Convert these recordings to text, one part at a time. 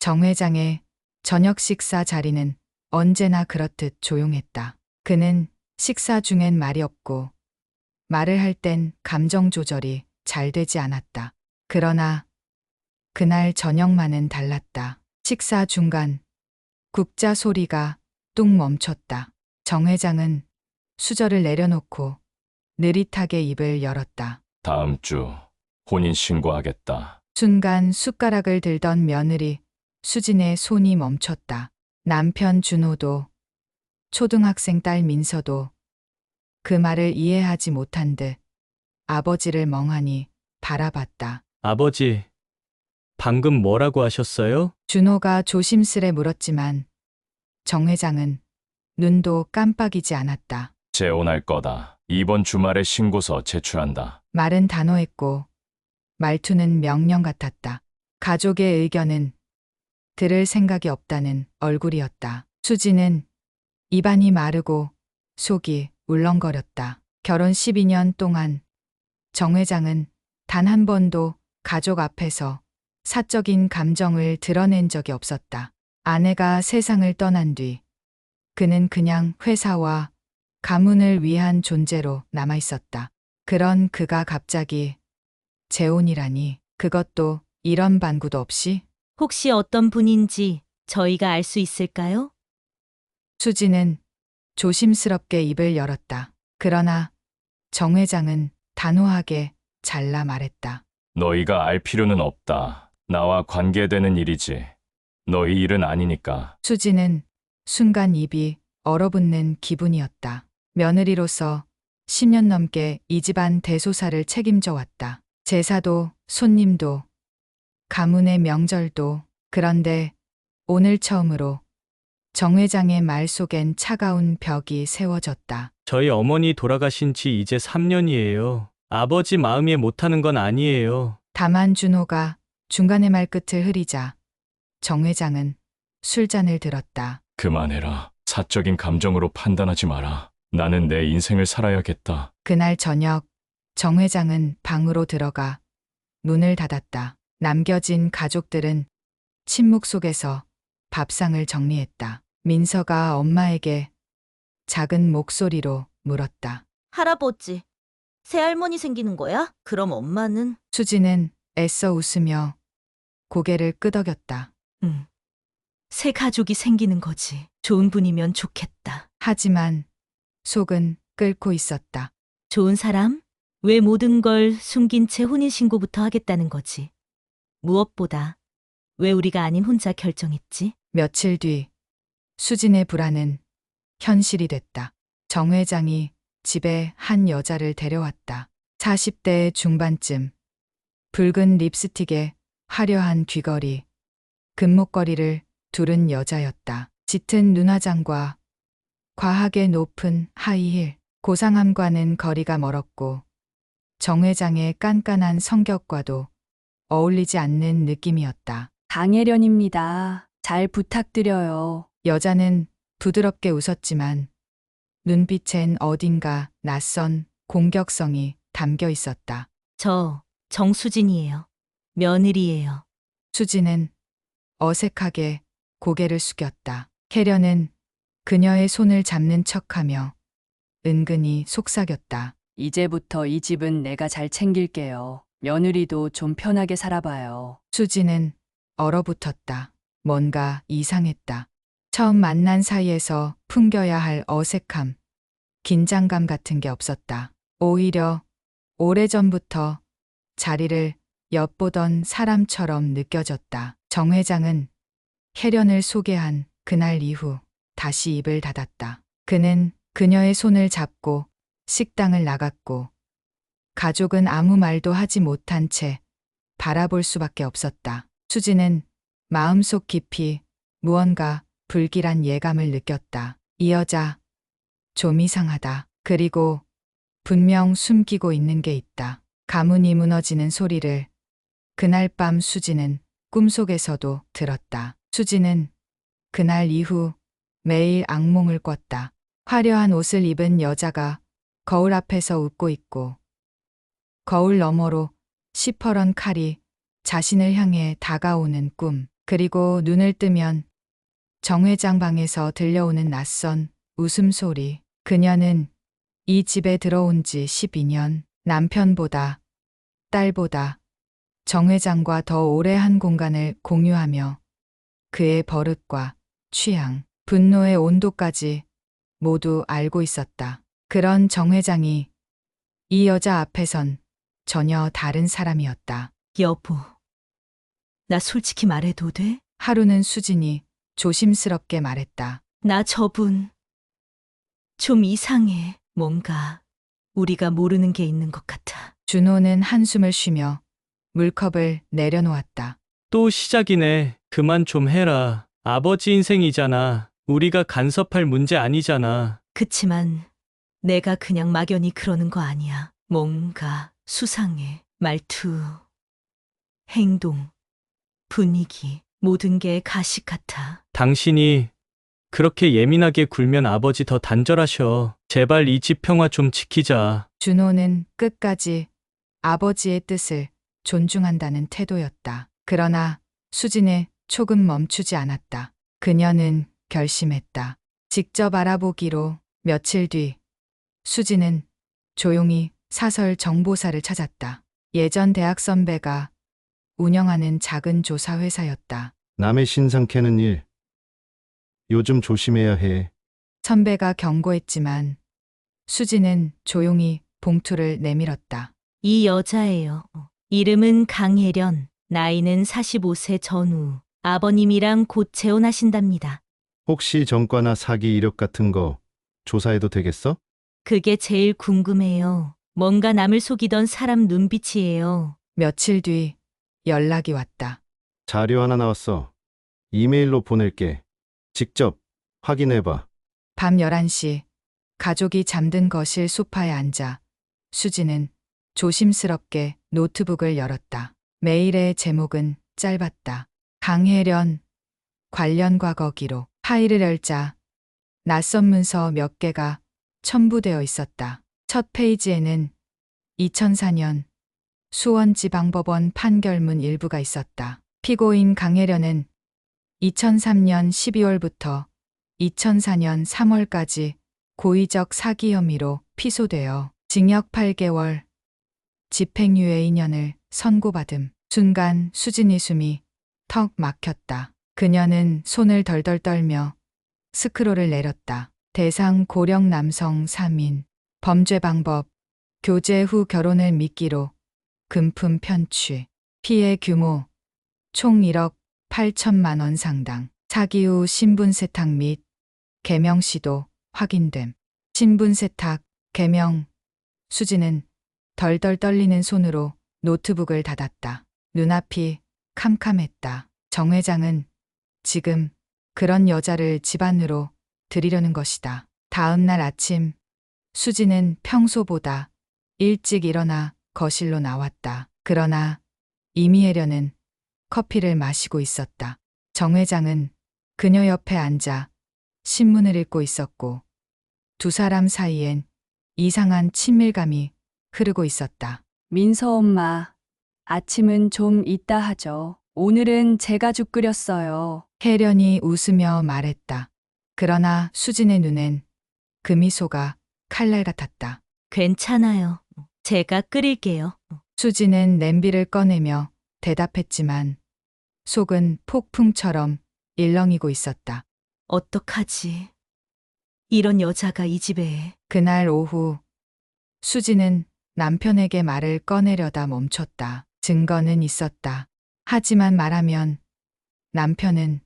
정 회장의 저녁 식사 자리는 언제나 그렇듯 조용했다. 그는 식사 중엔 말이 없고 말을 할 땐 감정 조절이 잘 되지 않았다. 그러나 그날 저녁만은 달랐다. 식사 중간 국자 소리가 뚝 멈췄다. 정 회장은 수저를 내려놓고 느릿하게 입을 열었다. 다음 주 혼인신고하겠다. 순간 숟가락을 들던 며느리 수진의 손이 멈췄다. 남편 준호도 초등학생 딸 민서도 그 말을 이해하지 못한 듯 아버지를 멍하니 바라봤다. 아버지, 방금 뭐라고 하셨어요? 준호가 조심스레 물었지만 정 회장은 눈도 깜빡이지 않았다. 재혼할 거다. 이번 주말에 신고서 제출한다. 말은 단호했고 말투는 명령 같았다. 가족의 의견은 들을 생각이 없다는 얼굴이었다. 수지는 입안이 마르고 속이 울렁거렸다. 결혼 12년 동안 정 회장은 단 한 번도 가족 앞에서 사적인 감정을 드러낸 적이 없었다. 아내가 세상을 떠난 뒤 그는 그냥 회사와 가문을 위한 존재로 남아 있었다. 그런 그가 갑자기 재혼이라니, 그것도 이런 반구도 없이? 혹시 어떤 분인지 저희가 알 수 있을까요? 수지는 조심스럽게 입을 열었다. 그러나 정 회장은 단호하게 잘라 말했다. 너희가 알 필요는 없다. 나와 관계되는 일이지. 너희 일은 아니니까. 수지는 순간 입이 얼어붙는 기분이었다. 며느리로서 10년 넘게 이 집안 대소사를 책임져 왔다. 제사도 손님도 가문의 명절도. 그런데 오늘 처음으로 정 회장의 말 속엔 차가운 벽이 세워졌다. 저희 어머니 돌아가신 지 이제 3년이에요. 아버지 마음에 못하는 건 아니에요. 다만 준호가 중간에 말끝을 흐리자 정 회장은 술잔을 들었다. 그만해라. 사적인 감정으로 판단하지 마라. 나는 내 인생을 살아야겠다. 그날 저녁 정 회장은 방으로 들어가 문을 닫았다. 남겨진 가족들은 침묵 속에서 밥상을 정리했다. 민서가 엄마에게 작은 목소리로 물었다. 할아버지, 새할머니 생기는 거야? 그럼 엄마는? 수지는 애써 웃으며 고개를 끄덕였다. 응. 새 가족이 생기는 거지. 좋은 분이면 좋겠다. 하지만 속은 끓고 있었다. 좋은 사람? 왜 모든 걸 숨긴 채 혼인신고부터 하겠다는 거지? 무엇보다 왜 우리가 아닌 혼자 결정했지? 며칠 뒤 수진의 불안은 현실이 됐다. 정 회장이 집에 한 여자를 데려왔다. 40대 중반쯤, 붉은 립스틱에 화려한 귀걸이, 금목걸이를 두른 여자였다. 짙은 눈화장과 과하게 높은 하이힐, 고상함과는 거리가 멀었고 정 회장의 깐깐한 성격과도 어울리지 않는 느낌이었다. 강혜련입니다. 잘 부탁드려요. 여자는 부드럽게 웃었지만 눈빛엔 어딘가 낯선 공격성이 담겨 있었다. 저 정수진이에요. 며느리예요. 수지는 어색하게 고개를 숙였다. 혜련은 그녀의 손을 잡는 척하며 은근히 속삭였다. 이제부터 이 집은 내가 잘 챙길게요. 며느리도 좀 편하게 살아봐요. 수지는 얼어붙었다. 뭔가 이상했다. 처음 만난 사이에서 풍겨야 할 어색함, 긴장감 같은 게 없었다. 오히려 오래전부터 자리를 엿보던 사람처럼 느껴졌다. 정 회장은 혜련을 소개한 그날 이후 다시 입을 닫았다. 그는 그녀의 손을 잡고 식당을 나갔고 가족은 아무 말도 하지 못한 채 바라볼 수밖에 없었다. 수지는 마음속 깊이 무언가 불길한 예감을 느꼈다. 이 여자 좀 이상하다. 그리고 분명 숨기고 있는 게 있다. 가문이 무너지는 소리를 그날 밤 수지는 꿈속에서도 들었다. 수지는 그날 이후 매일 악몽을 꿨다. 화려한 옷을 입은 여자가 거울 앞에서 웃고 있고 거울 너머로 시퍼런 칼이 자신을 향해 다가오는 꿈. 그리고 눈을 뜨면 정 회장 방에서 들려오는 낯선 웃음소리. 그녀는 이 집에 들어온 지 12년, 남편보다, 딸보다 정 회장과 더 오래 한 공간을 공유하며 그의 버릇과 취향, 분노의 온도까지 모두 알고 있었다. 그런 정 회장이 이 여자 앞에선 전혀 다른 사람이었다. 여보, 나 솔직히 말해도 돼? 하루는 수진이 조심스럽게 말했다. 나 저분 좀 이상해. 뭔가 우리가 모르는 게 있는 것 같아. 준호는 한숨을 쉬며 물컵을 내려놓았다. 또 시작이네. 그만 좀 해라. 아버지 인생이잖아. 우리가 간섭할 문제 아니잖아. 그치만 내가 그냥 막연히 그러는 거 아니야. 뭔가 수상해. 말투, 행동, 분위기, 모든 게 가식 같아. 당신이 그렇게 예민하게 굴면 아버지 더 단절하셔. 제발 이 집 평화 좀 지키자. 준호는 끝까지 아버지의 뜻을 존중한다는 태도였다. 그러나 수진은 조금 멈추지 않았다. 그녀는 결심했다. 직접 알아보기로. 며칠 뒤 수진은 조용히 사설 정보사를 찾았다. 예전 대학 선배가 운영하는 작은 조사 회사였다. 남의 신상 캐는 일. 요즘 조심해야 해. 선배가 경고했지만 수진은 조용히 봉투를 내밀었다. 이 여자예요. 이름은 강혜련, 나이는 45세 전후. 아버님이랑 곧 재혼하신답니다. 혹시 전과나 사기 이력 같은 거 조사해도 되겠어? 그게 제일 궁금해요. 뭔가 남을 속이던 사람 눈빛이에요. 며칠 뒤 연락이 왔다. 자료 하나 나왔어. 이메일로 보낼게. 직접 확인해봐. 밤 11시 가족이 잠든 거실 소파에 앉아 수진은 조심스럽게 노트북을 열었다. 메일의 제목은 짧았다. 강혜련 관련 과거 기록. 파일을 열자 낯선 문서 몇 개가 첨부되어 있었다. 첫 페이지에는 2004년 수원지방법원 판결문 일부가 있었다. 피고인 강혜련은 2003년 12월부터 2004년 3월까지 고의적 사기 혐의로 피소되어 징역 8개월, 집행유예 2년을 선고받음. 순간 수진이 숨이 턱 막혔다. 그녀는 손을 덜덜 떨며 스크롤을 내렸다. 대상 고령 남성 3인, 범죄 방법, 교제 후 결혼을 미끼로 금품 편취, 피해 규모 총 1억 8천만 원 상당, 사기 후 신분 세탁 및 개명 시도 확인됨. 신분 세탁, 개명. 수진은 덜덜 떨리는 손으로 노트북을 닫았다. 눈앞이 캄캄했다. 정 회장은 지금 그런 여자를 집안으로 들이려는 것이다. 다음 날 아침 수진은 평소보다 일찍 일어나 거실로 나왔다. 그러나 이미 혜련은 커피를 마시고 있었다. 정 회장은 그녀 옆에 앉아 신문을 읽고 있었고 두 사람 사이엔 이상한 친밀감이 흐르고 있었다. 민서 엄마, 아침은 좀 이따 하죠. 오늘은 제가 죽 끓였어요. 혜련이 웃으며 말했다. 그러나 수진의 눈엔 그 미소가 칼날 같았다. 괜찮아요. 제가 끓일게요. 수진은 냄비를 꺼내며 대답했지만 속은 폭풍처럼 일렁이고 있었다. 어떡하지? 이런 여자가 이 집에. 그날 오후 수진은 남편에게 말을 꺼내려다 멈췄다. 증거는 있었다. 하지만 말하면 남편은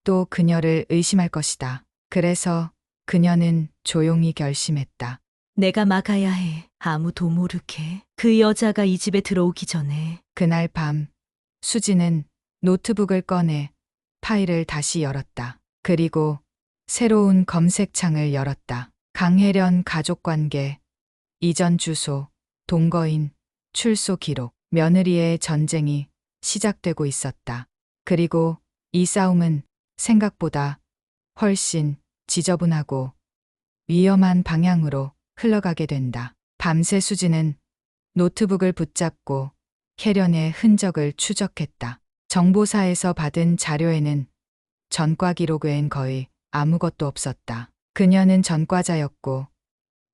또 그녀를 의심할 것이다. 그래서 그녀는 조용히 결심했다. 내가 막아야 해. 아무도 모르게. 그 여자가 이 집에 들어오기 전에. 그날 밤 수진은 노트북을 꺼내 파일을 다시 열었다. 그리고 새로운 검색창을 열었다. 강혜련 가족관계, 이전 주소, 동거인, 출소 기록, 며느리의 전쟁이 시작되고 있었다. 그리고 이 싸움은 생각보다 훨씬 지저분하고 위험한 방향으로 흘러가게 된다. 밤새 수진은 노트북을 붙잡고 혜련의 흔적을 추적했다. 정보사에서 받은 자료에는 전과 기록 외엔 거의 아무것도 없었다. 그녀는 전과자였고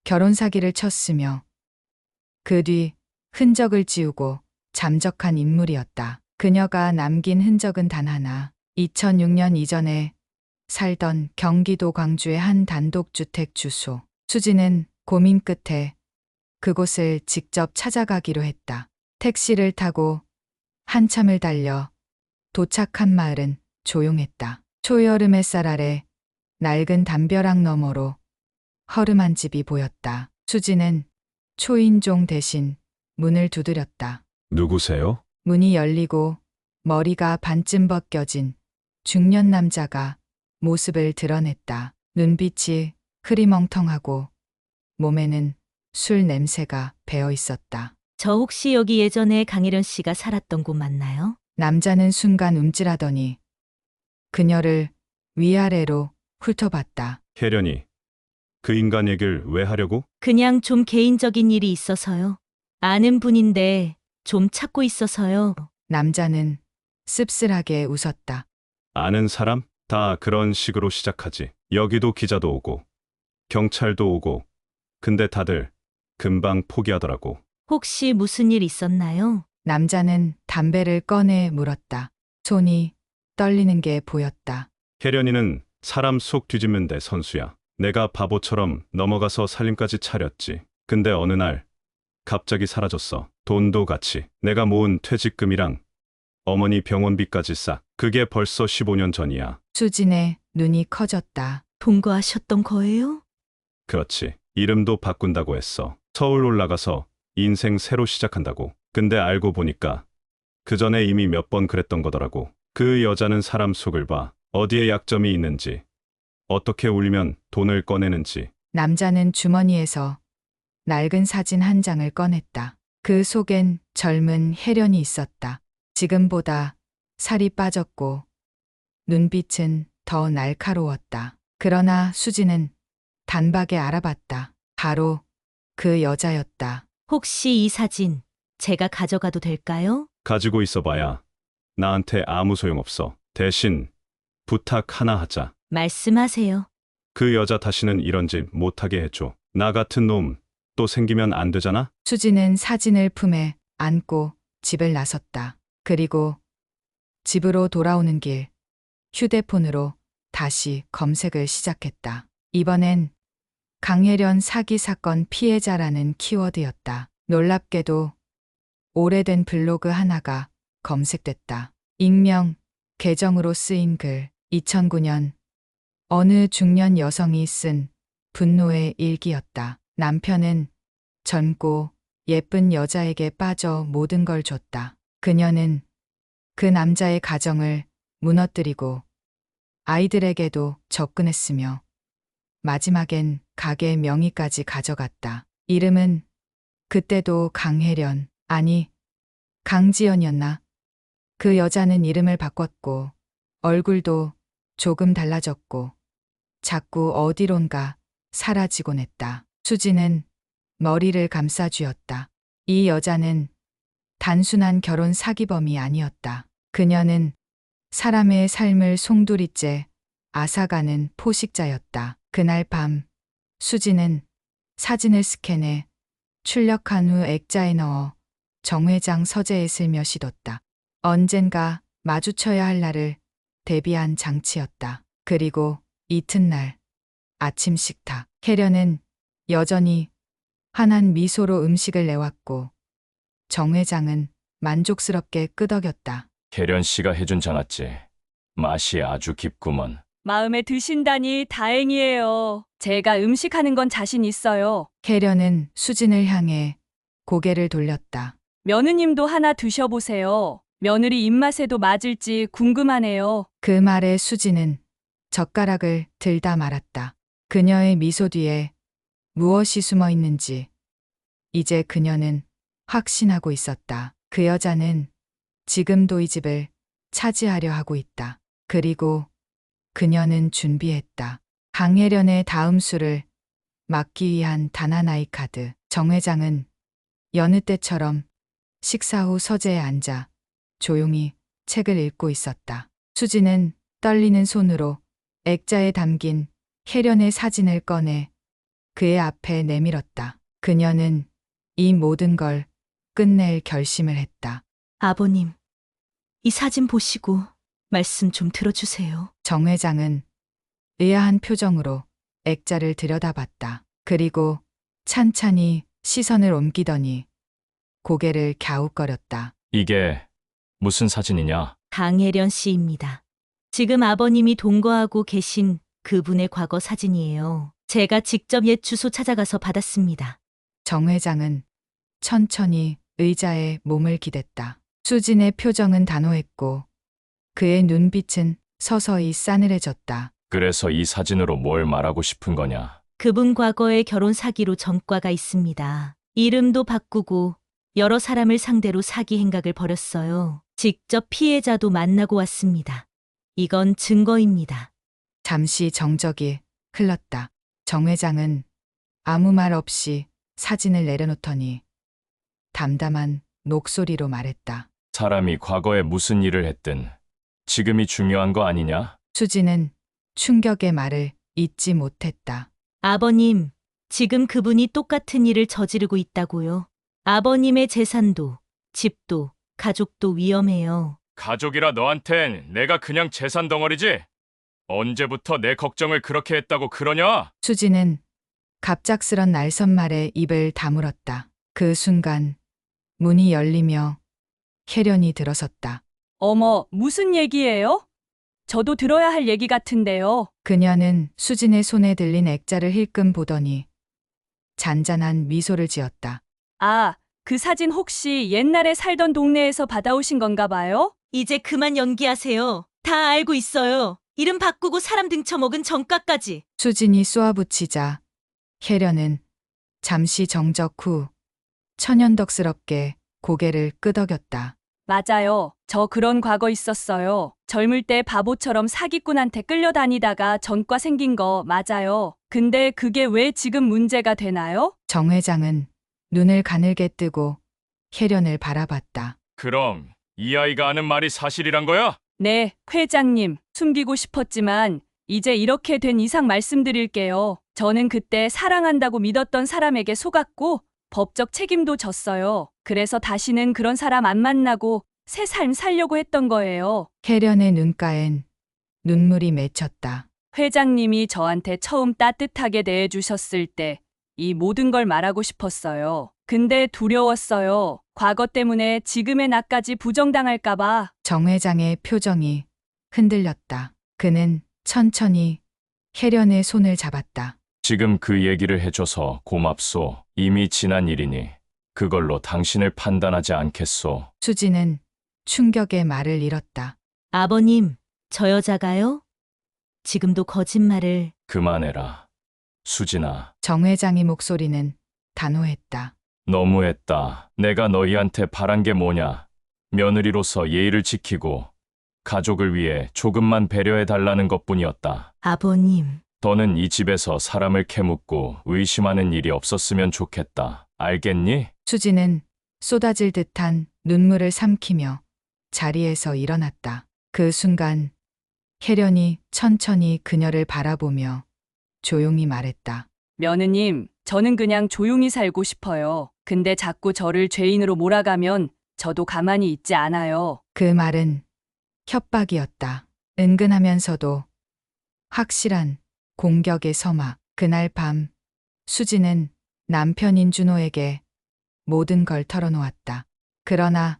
결혼 사기를 쳤으며 그 뒤 흔적을 지우고 잠적한 인물이었다. 그녀가 남긴 흔적은 단 하나. 2006년 이전에 살던 경기도 광주의 한 단독주택 주소. 수지는 고민 끝에 그곳을 직접 찾아가기로 했다. 택시를 타고 한참을 달려 도착한 마을은 조용했다. 초여름 햇살 아래 낡은 담벼락 너머로 허름한 집이 보였다. 수지는 초인종 대신 문을 두드렸다. 누구세요? 문이 열리고 머리가 반쯤 벗겨진 중년 남자가 모습을 드러냈다. 눈빛이 흐리멍텅하고 몸에는 술 냄새가 배어 있었다. 저 혹시 여기 예전에 강혜련 씨가 살았던 곳 맞나요? 남자는 순간 움찔하더니 그녀를 위아래로 훑어봤다. 혜련이 그 인간 얘기를 왜 하려고? 그냥 좀 개인적인 일이 있어서요. 아는 분인데 좀 찾고 있어서요. 남자는 씁쓸하게 웃었다. 아는 사람? 다 그런 식으로 시작하지. 여기도 기자도 오고 경찰도 오고 근데 다들 금방 포기하더라고. 혹시 무슨 일 있었나요? 남자는 담배를 꺼내 물었다. 손이 떨리는 게 보였다. 혜련이는 사람 속 뒤집는 데 선수야. 내가 바보처럼 넘어가서 살림까지 차렸지. 근데 어느 날 갑자기 사라졌어. 돈도 같이. 내가 모은 퇴직금이랑 어머니 병원비까지 싹. 그게 벌써 15년 전이야. 수진의 눈이 커졌다. 동거하셨던 거예요? 그렇지. 이름도 바꾼다고 했어. 서울 올라가서 인생 새로 시작한다고. 근데 알고 보니까 그 전에 이미 몇 번 그랬던 거더라고. 그 여자는 사람 속을 봐. 어디에 약점이 있는지, 어떻게 울면 돈을 꺼내는지. 남자는 주머니에서 낡은 사진 한 장을 꺼냈다. 그 속엔 젊은 혜련이 있었다. 지금보다 살이 빠졌고 눈빛은 더 날카로웠다. 그러나 수지는 단박에 알아봤다. 바로 그 여자였다. 혹시 이 사진 제가 가져가도 될까요? 가지고 있어봐야 나한테 아무 소용없어. 대신 부탁 하나 하자. 말씀하세요. 그 여자 다시는 이런 짓 못하게 해줘. 나 같은 놈 또 생기면 안 되잖아? 수지는 사진을 품에 안고 집을 나섰다. 그리고 집으로 돌아오는 길 휴대폰으로 다시 검색을 시작했다. 이번엔 강혜련 사기 사건 피해자라는 키워드였다. 놀랍게도 오래된 블로그 하나가 검색됐다. 익명 계정으로 쓰인 글. 2009년 어느 중년 여성이 쓴 분노의 일기였다. 남편은 젊고 예쁜 여자에게 빠져 모든 걸 줬다. 그녀는 그 남자의 가정을 무너뜨리고 아이들에게도 접근했으며 마지막엔 가게 명의까지 가져갔다. 이름은 그때도 강혜련, 아니 강지연이었나? 그 여자는 이름을 바꿨고 얼굴도 조금 달라졌고 자꾸 어디론가 사라지곤 했다. 수지는 머리를 감싸쥐었다. 이 여자는 단순한 결혼 사기범이 아니었다. 그녀는 사람의 삶을 송두리째 앗아가는 포식자였다. 그날 밤 수지는 사진을 스캔해 출력한 후 액자에 넣어 정 회장 서재에 슬며시 뒀다. 언젠가 마주쳐야 할 날을 대비한 장치였다. 그리고 이튿날 아침 식탁. 혜련은 여전히 환한 미소로 음식을 내왔고 정 회장은 만족스럽게 끄덕였다. 혜련 씨가 해준 장아찌. 맛이 아주 깊구먼. 마음에 드신다니 다행이에요. 제가 음식하는 건 자신 있어요. 혜련은 수진을 향해 고개를 돌렸다. 며느님도 하나 드셔보세요. 며느리 입맛에도 맞을지 궁금하네요. 그 말에 수지는 젓가락을 들다 말았다. 그녀의 미소 뒤에 무엇이 숨어 있는지 이제 그녀는 확신하고 있었다. 그 여자는 지금도 이 집을 차지하려 하고 있다. 그리고 그녀는 준비했다. 강혜련의 다음 수를 막기 위한 단 하나의 카드. 정 회장은 여느 때처럼 식사 후 서재에 앉아 조용히 책을 읽고 있었다. 수지는 떨리는 손으로 액자에 담긴 혜련의 사진을 꺼내 그의 앞에 내밀었다. 그녀는 이 모든 걸 끝낼 결심을 했다. 아버님, 이 사진 보시고 말씀 좀 들어주세요. 정 회장은 의아한 표정으로 액자를 들여다봤다. 그리고 찬찬히 시선을 옮기더니 고개를 갸웃거렸다. 이게 무슨 사진이냐? 강혜련 씨입니다. 지금 아버님이 동거하고 계신 그분의 과거 사진이에요. 제가 직접 옛 주소 찾아가서 받았습니다. 정 회장은 천천히 의자에 몸을 기댔다. 수진의 표정은 단호했고 그의 눈빛은 서서히 싸늘해졌다. 그래서 이 사진으로 뭘 말하고 싶은 거냐? 그분 과거에 결혼 사기로 전과가 있습니다. 이름도 바꾸고 여러 사람을 상대로 사기 행각을 벌였어요. 직접 피해자도 만나고 왔습니다. 이건 증거입니다. 잠시 정적이 흘렀다. 정 회장은 아무 말 없이 사진을 내려놓더니 담담한 목소리로 말했다. 사람이 과거에 무슨 일을 했든 지금이 중요한 거 아니냐? 수지는 충격의 말을 잊지 못했다. 아버님, 지금 그분이 똑같은 일을 저지르고 있다고요. 아버님의 재산도, 집도, 가족도 위험해요. 가족이라 너한텐 내가 그냥 재산 덩어리지? 언제부터 내 걱정을 그렇게 했다고 그러냐? 수지는 갑작스런 날선말에 입을 다물었다. 그 순간 문이 열리며 혜련이 들어섰다. 어머, 무슨 얘기예요? 저도 들어야 할 얘기 같은데요. 그녀는 수진의 손에 들린 액자를 힐끔 보더니 잔잔한 미소를 지었다. 아, 그 사진 혹시 옛날에 살던 동네에서 받아오신 건가 봐요? 이제 그만 연기하세요. 다 알고 있어요. 이름 바꾸고 사람 등쳐먹은 전과까지. 수진이 쏘아붙이자 혜련은 잠시 정적 후 천연덕스럽게 고개를 끄덕였다. 맞아요. 저 그런 과거 있었어요. 젊을 때 바보처럼 사기꾼한테 끌려다니다가 전과 생긴 거 맞아요. 근데 그게 왜 지금 문제가 되나요? 정 회장은 눈을 가늘게 뜨고 혜련을 바라봤다. 그럼 이 아이가 하는 말이 사실이란 거야? 네, 회장님. 숨기고 싶었지만 이제 이렇게 된 이상 말씀드릴게요. 저는 그때 사랑한다고 믿었던 사람에게 속았고 법적 책임도 졌어요. 그래서 다시는 그런 사람 안 만나고 새 삶 살려고 했던 거예요. 혜련의 눈가엔 눈물이 맺혔다. 회장님이 저한테 처음 따뜻하게 대해주셨을 때 이 모든 걸 말하고 싶었어요. 근데 두려웠어요. 과거 때문에 지금의 나까지 부정당할까봐. 정 회장의 표정이 흔들렸다. 그는 천천히 혜련의 손을 잡았다. 지금 그 얘기를 해줘서 고맙소. 이미 지난 일이니 그걸로 당신을 판단하지 않겠소. 수지는 충격의 말을 잃었다. 아버님, 저 여자가요? 지금도 거짓말을. 그만해라. 수진아, 정 회장의 목소리는 단호했다. 너무했다. 내가 너희한테 바란 게 뭐냐? 며느리로서 예의를 지키고 가족을 위해 조금만 배려해 달라는 것뿐이었다. 아버님, 더는 이 집에서 사람을 캐묻고 의심하는 일이 없었으면 좋겠다. 알겠니? 수지는 쏟아질 듯한 눈물을 삼키며 자리에서 일어났다. 그 순간 혜련이 천천히 그녀를 바라보며 조용히 말했다. 며느님, 저는 그냥 조용히 살고 싶어요. 근데 자꾸 저를 죄인으로 몰아가면 저도 가만히 있지 않아요. 그 말은 협박이었다. 은근하면서도 확실한 공격의 서막. 그날 밤 수지는 남편인 준호에게 모든 걸 털어놓았다. 그러나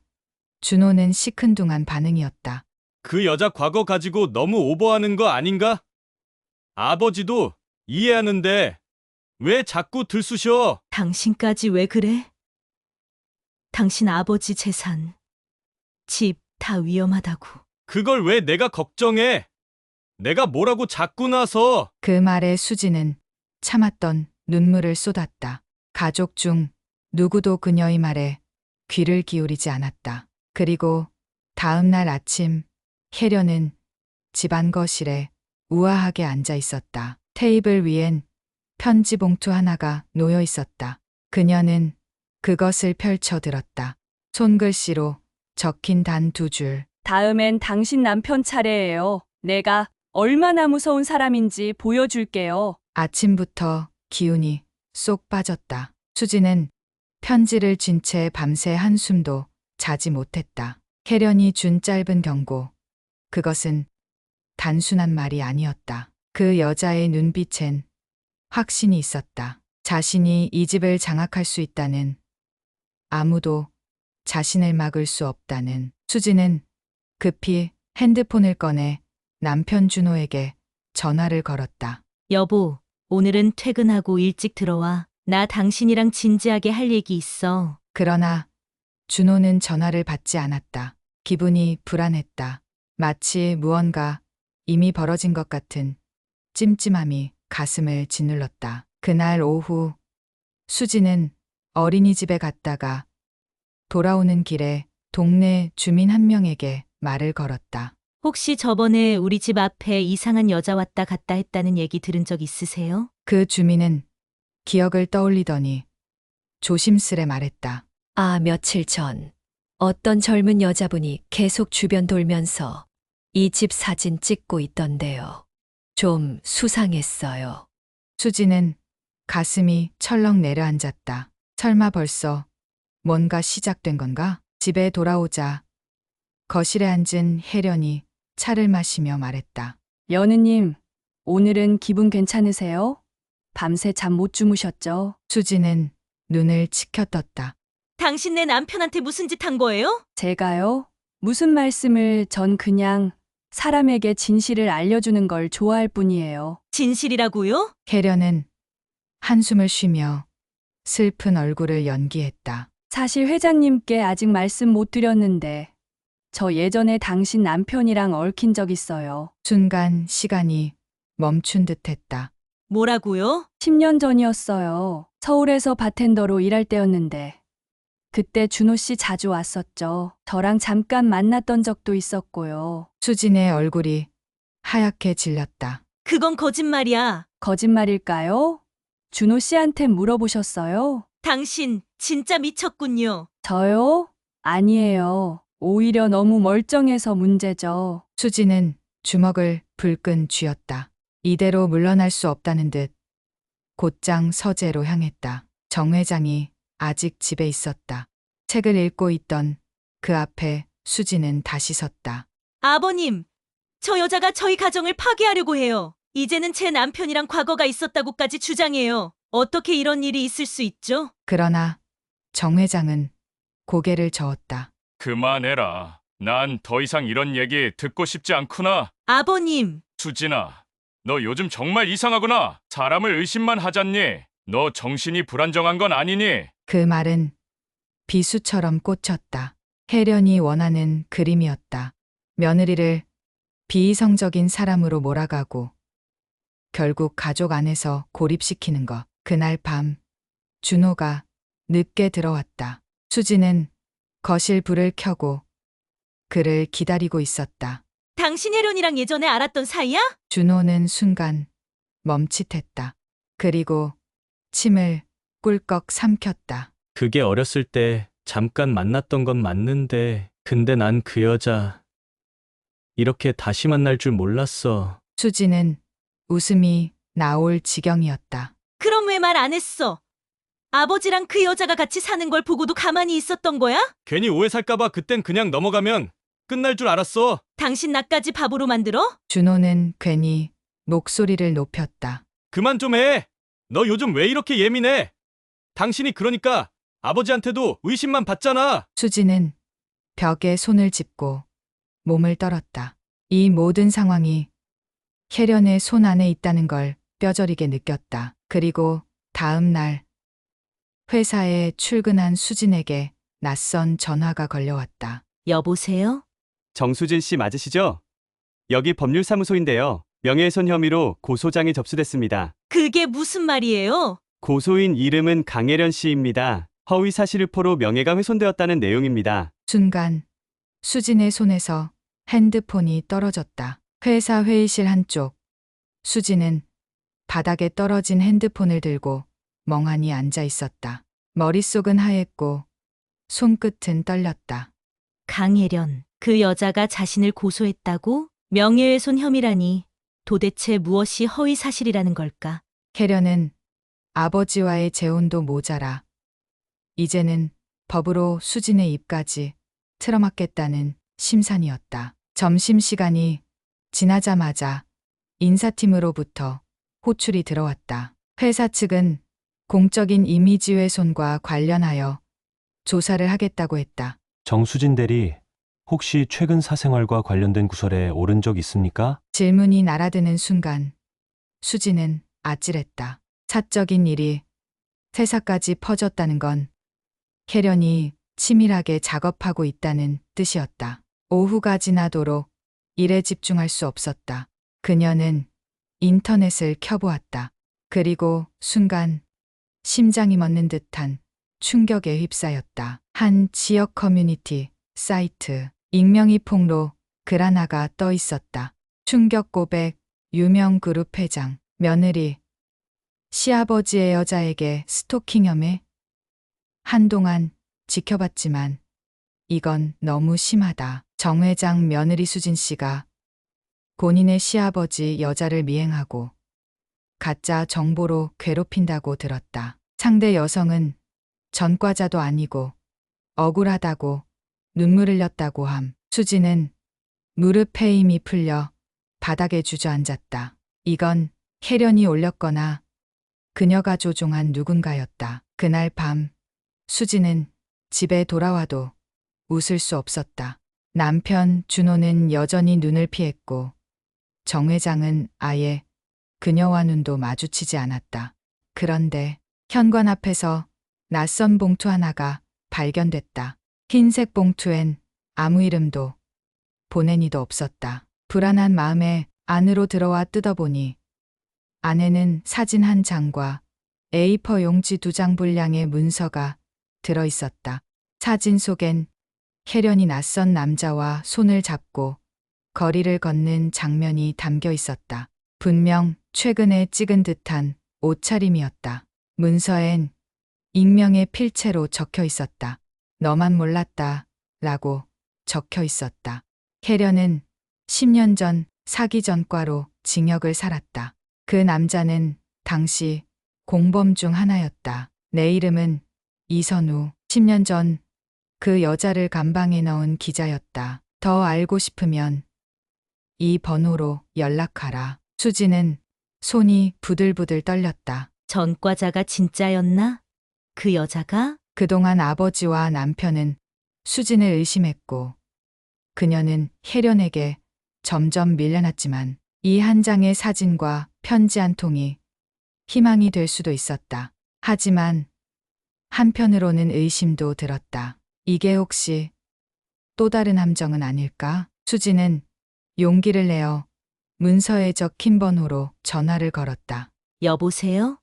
준호는 시큰둥한 반응이었다. 그 여자 과거 가지고 너무 오버하는 거 아닌가? 아버지도 이해하는데 왜 자꾸 들쑤셔? 당신까지 왜 그래? 당신 아버지 재산, 집 다 위험하다고. 그걸 왜 내가 걱정해? 내가 뭐라고 자꾸 나서. 그 말에 수지는 참았던 눈물을 쏟았다. 가족 중 누구도 그녀의 말에 귀를 기울이지 않았다. 그리고 다음 날 아침 혜련은 집안 거실에 우아하게 앉아 있었다. 테이블 위엔 편지 봉투 하나가 놓여 있었다. 그녀는 그것을 펼쳐 들었다. 손글씨로 적힌 단 2줄. 다음엔 당신 남편 차례예요. 내가 얼마나 무서운 사람인지 보여줄게요. 아침부터 기운이 쏙 빠졌다. 수지는 편지를 쥔 채 밤새 한숨도 자지 못했다. 혜련이 준 짧은 경고. 그것은 단순한 말이 아니었다. 그 여자의 눈빛엔 확신이 있었다. 자신이 이 집을 장악할 수 있다는, 아무도 자신을 막을 수 없다는. 수지는 급히 핸드폰을 꺼내 남편 준호에게 전화를 걸었다. 여보, 오늘은 퇴근하고 일찍 들어와. 나 당신이랑 진지하게 할 얘기 있어. 그러나 준호는 전화를 받지 않았다. 기분이 불안했다. 마치 무언가 이미 벌어진 것 같은 찜찜함이 가슴을 짓눌렀다. 그날 오후 수지는 어린이집에 갔다가 돌아오는 길에 동네 주민 한 명에게 말을 걸었다. 혹시 저번에 우리 집 앞에 이상한 여자 왔다 갔다 했다는 얘기 들은 적 있으세요? 그 주민은 기억을 떠올리더니 조심스레 말했다. 아, 며칠 전 어떤 젊은 여자분이 계속 주변 돌면서 이 집 사진 찍고 있던데요. 좀 수상했어요. 수지는 가슴이 철렁 내려앉았다. 설마 벌써 뭔가 시작된 건가? 집에 돌아오자 거실에 앉은 혜련이 차를 마시며 말했다. 여느님, 오늘은 기분 괜찮으세요? 밤새 잠 못 주무셨죠? 수지는 눈을 치켜떴다. 당신 내 남편한테 무슨 짓 한 거예요? 제가요? 무슨 말씀을 전 그냥 사람에게 진실을 알려주는 걸 좋아할 뿐이에요. 진실이라고요? 혜련은 한숨을 쉬며 슬픈 얼굴을 연기했다. 사실 회장님께 아직 말씀 못 드렸는데 저 예전에 당신 남편이랑 얽힌 적 있어요. 순간 시간이 멈춘 듯했다. 뭐라고요? 10년 전이었어요. 서울에서 바텐더로 일할 때였는데 그때 준호 씨 자주 왔었죠. 저랑 잠깐 만났던 적도 있었고요. 수진의 얼굴이 하얗게 질렸다. 그건 거짓말이야. 거짓말일까요? 준호 씨한테 물어보셨어요? 당신 진짜 미쳤군요. 저요? 아니에요. 오히려 너무 멀쩡해서 문제죠. 수지는 주먹을 불끈 쥐었다. 이대로 물러날 수 없다는 듯 곧장 서재로 향했다. 정 회장이 아직 집에 있었다. 책을 읽고 있던 그 앞에 수지는 다시 섰다. 아버님, 저 여자가 저희 가정을 파괴하려고 해요. 이제는 제 남편이랑 과거가 있었다고까지 주장해요. 어떻게 이런 일이 있을 수 있죠? 그러나 정 회장은 고개를 저었다. 그만해라. 난 더 이상 이런 얘기 듣고 싶지 않구나. 아버님, 수진아, 너 요즘 정말 이상하구나. 사람을 의심만 하잖니. 너 정신이 불안정한 건 아니니? 그 말은 비수처럼 꽂혔다. 혜련이 원하는 그림이었다. 며느리를 비이성적인 사람으로 몰아가고 결국 가족 안에서 고립시키는 것. 그날 밤 준호가 늦게 들어왔다. 수지는 거실 불을 켜고 그를 기다리고 있었다. 당신 혜련이랑 예전에 알았던 사이야? 준호는 순간 멈칫했다. 그리고 침을 꿀꺽 삼켰다. 그게 어렸을 때 잠깐 만났던 건 맞는데, 근데 난 그 여자 이렇게 다시 만날 줄 몰랐어. 수지는 웃음이 나올 지경이었다. 그럼 왜 말 안 했어? 아버지랑 그 여자가 같이 사는 걸 보고도 가만히 있었던 거야? 괜히 오해 살까봐 그땐 그냥 넘어가면 끝날 줄 알았어. 당신 나까지 바보로 만들어? 준호는 괜히 목소리를 높였다. 그만 좀 해. 너 요즘 왜 이렇게 예민해? 당신이 그러니까 아버지한테도 의심만 받잖아. 수지는 벽에 손을 짚고 몸을 떨었다. 이 모든 상황이 혜련의 손 안에 있다는 걸 뼈저리게 느꼈다. 그리고 다음 날 회사에 출근한 수진에게 낯선 전화가 걸려왔다. 여보세요? 정수진 씨 맞으시죠? 여기 법률사무소인데요. 명예훼손 혐의로 고소장이 접수됐습니다. 그게 무슨 말이에요? 고소인 이름은 강혜련 씨입니다. 허위 사실유포로 명예가 훼손되었다는 내용입니다. 순간 수진의 손에서 핸드폰이 떨어졌다. 회사 회의실 한쪽. 수진은 바닥에 떨어진 핸드폰을 들고 멍하니 앉아 있었다. 머릿속은 하얗고 손끝은 떨렸다. 강혜련. 그 여자가 자신을 고소했다고? 명예훼손 혐의라니 도대체 무엇이 허위 사실이라는 걸까? 캐련은 아버지와의 재혼도 모자라 이제는 법으로 수진의 입까지 틀어막겠다는 심산이었다. 점심시간이 지나자마자 인사팀으로부터 호출이 들어왔다. 회사 측은 공적인 이미지 훼손과 관련하여 조사를 하겠다고 했다. 정수진 대리, 혹시 최근 사생활과 관련된 구설에 오른 적 있습니까? 질문이 날아드는 순간 수지는 아찔했다. 사적인 일이 회사까지 퍼졌다는 건 캐련이 치밀하게 작업하고 있다는 뜻이었다. 오후가 지나도록 일에 집중할 수 없었다. 그녀는 인터넷을 켜보았다. 그리고 순간 심장이 멎는 듯한 충격에 휩싸였다. 한 지역 커뮤니티 사이트 익명의 폭로 글 하나가 떠 있었다. 충격 고백, 유명 그룹 회장, 며느리, 시아버지의 여자에게 스토킹 혐의? 한동안 지켜봤지만 이건 너무 심하다. 정 회장 며느리 수진 씨가 본인의 시아버지 여자를 미행하고 가짜 정보로 괴롭힌다고 들었다. 상대 여성은 전과자도 아니고 억울하다고 눈물 흘렸다고 함. 수지는 무릎에 힘이 풀려 바닥에 주저앉았다. 이건 캐련이 올렸거나 그녀가 조종한 누군가였다. 그날 밤 수지는 집에 돌아와도 웃을 수 없었다. 남편 준호는 여전히 눈을 피했고 정 회장은 아예 그녀와 눈도 마주치지 않았다. 그런데 현관 앞에서 낯선 봉투 하나가 발견됐다. 흰색 봉투엔 아무 이름도 보내니도 없었다. 불안한 마음에 안으로 들어와 뜯어보니 안에는 사진 한 장과 A4 용지 2장 분량의 문서가 들어있었다. 사진 속엔 캐련이 낯선 남자와 손을 잡고 거리를 걷는 장면이 담겨 있었다. 분명 최근에 찍은 듯한 옷차림이었다. 문서엔 익명의 필체로 적혀 있었다. 너만 몰랐다 라고 적혀 있었다. 캐련은 10년 전 사기 전과로 징역을 살았다. 그 남자는 당시 공범 중 하나였다. 내 이름은 이선우. 10년 전 그 여자를 감방에 넣은 기자였다. 더 알고 싶으면 이 번호로 연락하라. 수지는 손이 부들부들 떨렸다. 전과자가 진짜였나? 그 여자가? 그동안 아버지와 남편은 수진을 의심했고 그녀는 혜련에게 점점 밀려났지만 이 한 장의 사진과 편지 한 통이 희망이 될 수도 있었다. 하지만 한편으로는 의심도 들었다. 이게 혹시 또 다른 함정은 아닐까? 수지는 용기를 내어 문서에 적힌 번호로 전화를 걸었다. 여보세요?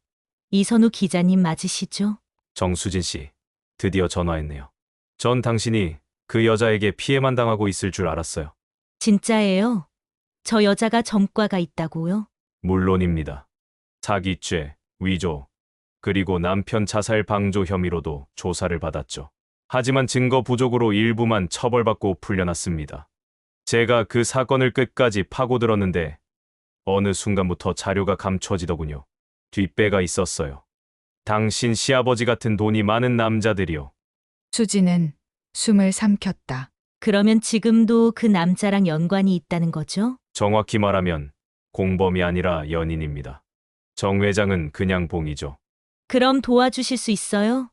이선우 기자님 맞으시죠? 정수진 씨, 드디어 전화했네요. 전 당신이 그 여자에게 피해만 당하고 있을 줄 알았어요. 진짜예요? 저 여자가 전과가 있다고요? 물론입니다. 사기죄, 위조, 그리고 남편 자살 방조 혐의로도 조사를 받았죠. 하지만 증거 부족으로 일부만 처벌받고 풀려났습니다. 제가 그 사건을 끝까지 파고들었는데 어느 순간부터 자료가 감춰지더군요. 뒷배가 있었어요. 당신 시아버지 같은 돈이 많은 남자들이요. 수지는 숨을 삼켰다. 그러면 지금도 그 남자랑 연관이 있다는 거죠? 정확히 말하면 공범이 아니라 연인입니다. 정 회장은 그냥 봉이죠. 그럼 도와주실 수 있어요?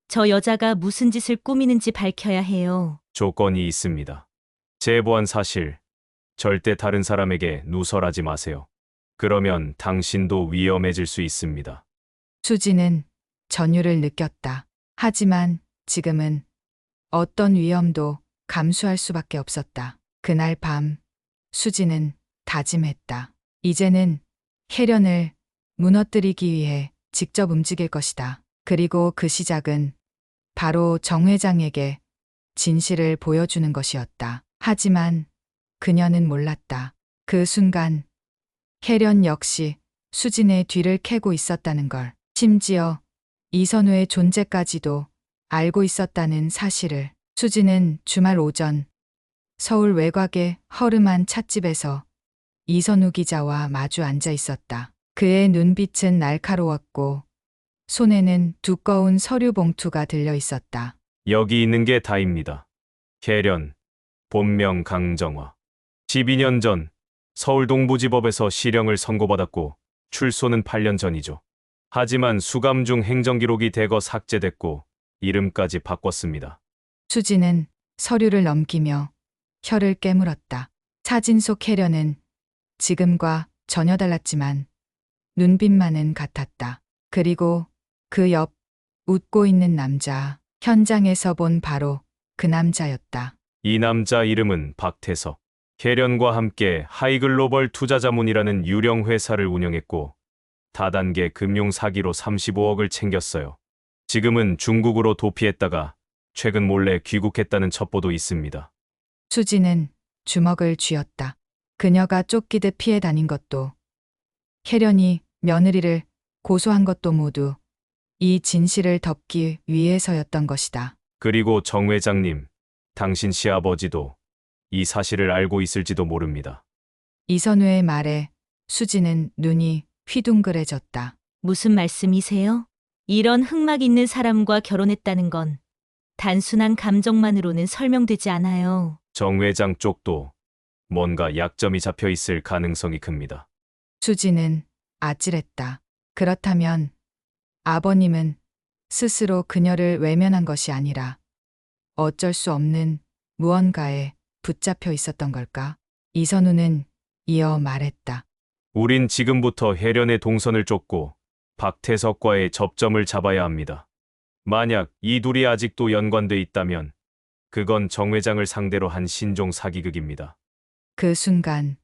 저 여자가 무슨 짓을 꾸미는지 밝혀야 해요. 조건이 있습니다. 제보한 사실 절대 다른 사람에게 누설하지 마세요. 그러면 당신도 위험해질 수 있습니다. 수지는 전율을 느꼈다. 하지만 지금은 어떤 위험도 감수할 수밖에 없었다. 그날 밤 수지는 다짐했다. 이제는 혜련을 무너뜨리기 위해 직접 움직일 것이다. 그리고 그 시작은 바로 정 회장에게 진실을 보여주는 것이었다. 하지만 그녀는 몰랐다. 그 순간 혜련 역시 수진의 뒤를 캐고 있었다는 걸, 심지어 이선우의 존재까지도 알고 있었다는 사실을. 수진은 주말 오전 서울 외곽의 허름한 찻집에서 이선우 기자와 마주 앉아 있었다. 그의 눈빛은 날카로웠고 손에는 두꺼운 서류 봉투가 들려 있었다. 여기 있는 게 다입니다. 계련, 본명 강정화. 12년 전 서울 동부지법에서 실형을 선고받았고 출소는 8년 전이죠. 하지만 수감 중 행정기록이 대거 삭제됐고 이름까지 바꿨습니다. 수지는 서류를 넘기며 혀를 깨물었다. 사진 속 혜련은 지금과 전혀 달랐지만 눈빛만은 같았다. 그리고 그 옆 웃고 있는 남자, 현장에서 본 바로 그 남자였다. 이 남자 이름은 박태석. 계련과 함께 하이글로벌 투자자문이라는 유령 회사를 운영했고 다단계 금융 사기로 35억을 챙겼어요. 지금은 중국으로 도피했다가 최근 몰래 귀국했다는 첩보도 있습니다. 수지는 주먹을 쥐었다. 그녀가 쫓기듯 피해 다닌 것도 혜련이 며느리를 고소한 것도 모두 이 진실을 덮기 위해서였던 것이다. 그리고 정 회장님, 당신 시아버지도 이 사실을 알고 있을지도 모릅니다. 이선우의 말에 수지는 눈이 휘둥그레졌다. 무슨 말씀이세요? 이런 흑막 있는 사람과 결혼했다는 건 단순한 감정만으로는 설명되지 않아요. 정 회장 쪽도 뭔가 약점이 잡혀 있을 가능성이 큽니다. 수지는 아찔했다. 그렇다면 아버님은 스스로 그녀를 외면한 것이 아니라 어쩔 수 없는 무언가에 붙잡혀 있었던 걸까? 이선우는 이어 말했다. 우린 지금부터 혜련의 동선을 쫓고 박태석과의 접점을 잡아야 합니다. 만약 이 둘이 아직도 연관돼 있다면 그건 정 회장을 상대로 한 신종 사기극입니다. 그 순간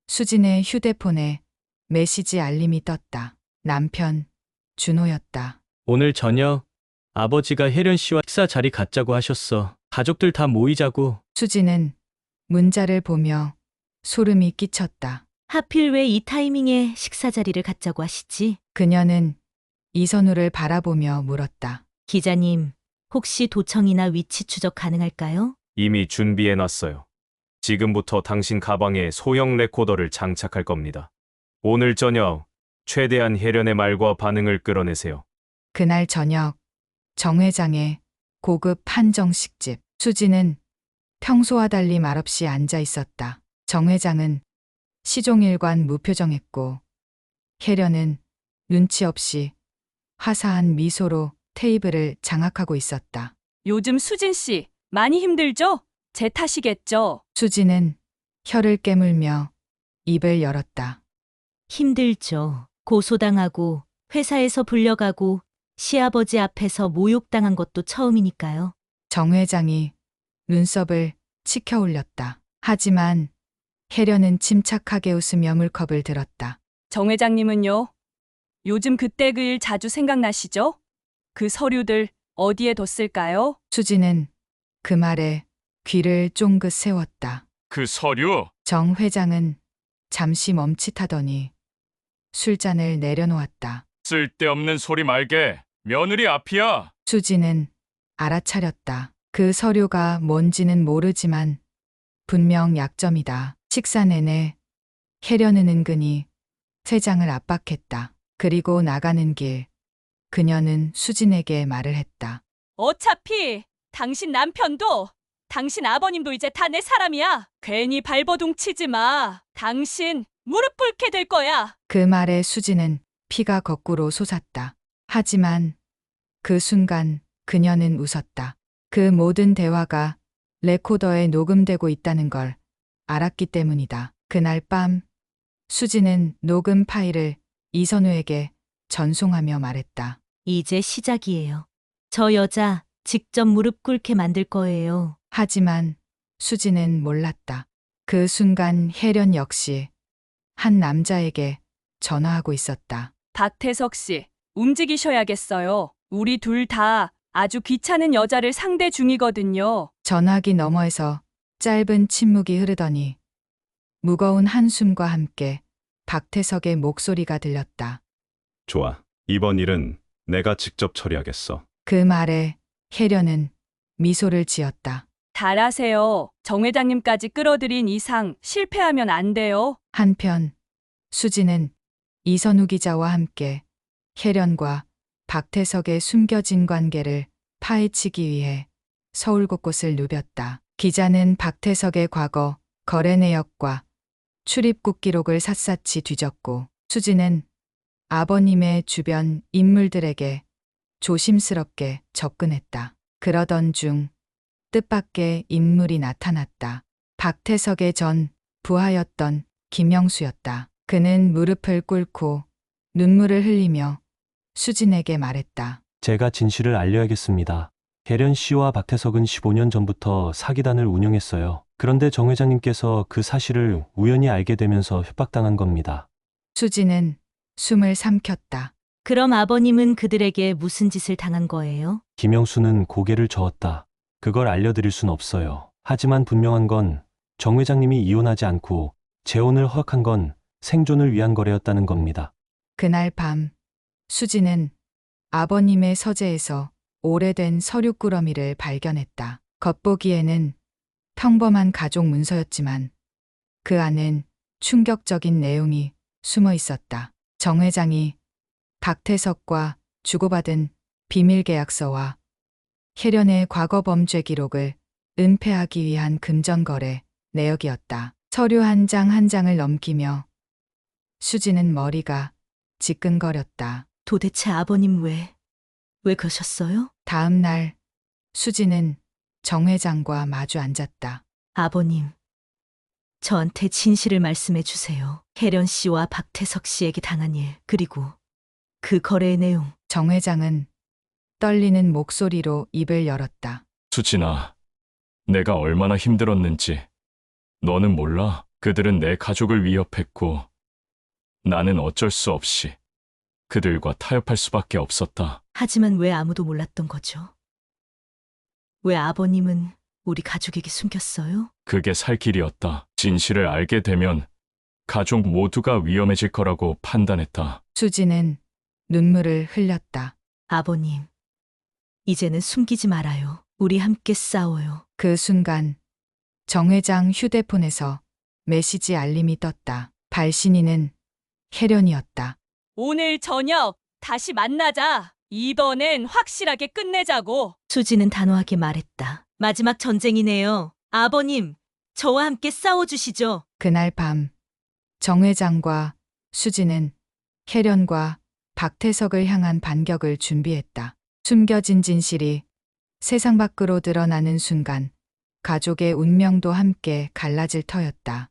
수진의 휴대폰에 메시지 알림이 떴다. 남편 준호였다. 오늘 저녁 아버지가 혜련 씨와 식사 자리 갖자고 하셨어. 가족들 다 모이자고. 수진은 문자를 보며 소름이 끼쳤다. 하필 왜 이 타이밍에 식사 자리를 갖자고 하시지? 그녀는 이선우를 바라보며 물었다. 기자님, 혹시 도청이나 위치 추적 가능할까요? 이미 준비해놨어요. 지금부터 당신 가방에 소형 레코더를 장착할 겁니다. 오늘 저녁 최대한 혜련의 말과 반응을 끌어내세요. 그날 저녁 정 회장의 고급 한정식집. 수지는 평소와 달리 말없이 앉아 있었다. 정 회장은 시종일관 무표정했고 혜련은 눈치 없이 화사한 미소로 테이블을 장악하고 있었다. 요즘 수진 씨 많이 힘들죠? 제 탓이겠죠? 수지는 혀를 깨물며 입을 열었다. 힘들죠. 고소당하고 회사에서 불려가고 시아버지 앞에서 모욕당한 것도 처음이니까요. 정 회장이 눈썹을 치켜 올렸다. 하지만 혜련은 침착하게 웃으며 물컵을 들었다. 정 회장님은요? 요즘 그때 그 일 자주 생각나시죠? 그 서류들 어디에 뒀을까요? 수지는 그 말에 귀를 쫑긋 세웠다. 그 서류? 정 회장은 잠시 멈칫하더니 술잔을 내려놓았다. 쓸데없는 소리 말게. 며느리 앞이야. 수지는 알아차렸다. 그 서류가 뭔지는 모르지만 분명 약점이다. 식사 내내 혜련은 은근히 회장을 압박했다. 그리고 나가는 길 그녀는 수진에게 말을 했다. 어차피 당신 남편도 당신 아버님도 이제 다 내 사람이야. 괜히 발버둥 치지 마. 당신 무릎 꿇게 될 거야. 그 말에 수지는 피가 거꾸로 솟았다. 하지만 그 순간 그녀는 웃었다. 그 모든 대화가 레코더에 녹음되고 있다는 걸 알았기 때문이다. 그날 밤 수지는 녹음 파일을 이선우에게 전송하며 말했다. 이제 시작이에요. 저 여자 직접 무릎 꿇게 만들 거예요. 하지만 수지는 몰랐다. 그 순간 혜련 역시 한 남자에게 전화하고 있었다. 박태석 씨, 움직이셔야겠어요. 우리 둘 다 아주 귀찮은 여자를 상대 중이거든요. 전화기 너머에서 짧은 침묵이 흐르더니 무거운 한숨과 함께 박태석의 목소리가 들렸다. 좋아. 이번 일은 내가 직접 처리하겠어. 그 말에 혜련은 미소를 지었다. 잘하세요. 정 회장님까지 끌어들인 이상 실패하면 안 돼요. 한편 수지는 이선우 기자와 함께 혜련과 박태석의 숨겨진 관계를 파헤치기 위해 서울 곳곳을 누볐다. 기자는 박태석의 과거, 거래 내역과 출입국 기록을 샅샅이 뒤졌고 수지는 아버님의 주변 인물들에게 조심스럽게 접근했다. 그러던 중 뜻밖의 인물이 나타났다. 박태석의 전 부하였던 김영수였다. 그는 무릎을 꿇고 눈물을 흘리며 수진에게 말했다. 제가 진실을 알려야겠습니다. 계련 씨와 박태석은 15년 전부터 사기단을 운영했어요. 그런데 정 회장님께서 그 사실을 우연히 알게 되면서 협박당한 겁니다. 수지는 숨을 삼켰다. 그럼 아버님은 그들에게 무슨 짓을 당한 거예요? 김영수는 고개를 저었다. 그걸 알려드릴 순 없어요. 하지만 분명한 건 정 회장님이 이혼하지 않고 재혼을 허락한 건 생존을 위한 거래였다는 겁니다. 그날 밤 수지는 아버님의 서재에서 오래된 서류 꾸러미를 발견했다. 겉보기에는 평범한 가족 문서였지만 그 안엔 충격적인 내용이 숨어 있었다. 정 회장이 박태석과 주고받은 비밀 계약서와 혜련의 과거 범죄 기록을 은폐하기 위한 금전거래 내역이었다. 서류 한 장 한 장을 넘기며 수지는 머리가 지끈거렸다. 도대체 아버님 왜 그러셨어요? 다음 날 수지는 정 회장과 마주 앉았다. 아버님, 저한테 진실을 말씀해 주세요. 혜련 씨와 박태석 씨에게 당한 일, 그리고 그 거래의 내용. 정 회장은 떨리는 목소리로 입을 열었다. 수진아, 내가 얼마나 힘들었는지 너는 몰라? 그들은 내 가족을 위협했고 나는 어쩔 수 없이 그들과 타협할 수밖에 없었다. 하지만 왜 아무도 몰랐던 거죠? 왜 아버님은 우리 가족에게 숨겼어요? 그게 살 길이었다. 진실을 알게 되면 가족 모두가 위험해질 거라고 판단했다. 수지는 눈물을 흘렸다. 아버님, 이제는 숨기지 말아요. 우리 함께 싸워요. 그 순간 정 회장 휴대폰에서 메시지 알림이 떴다. 발신인은 혜련이었다. 오늘 저녁 다시 만나자. 이번엔 확실하게 끝내자고. 수지는 단호하게 말했다. 마지막 전쟁이네요. 아버님, 저와 함께 싸워주시죠. 그날 밤 정 회장과 수지는 혜련과 박태석을 향한 반격을 준비했다. 숨겨진 진실이 세상 밖으로 드러나는 순간 가족의 운명도 함께 갈라질 터였다.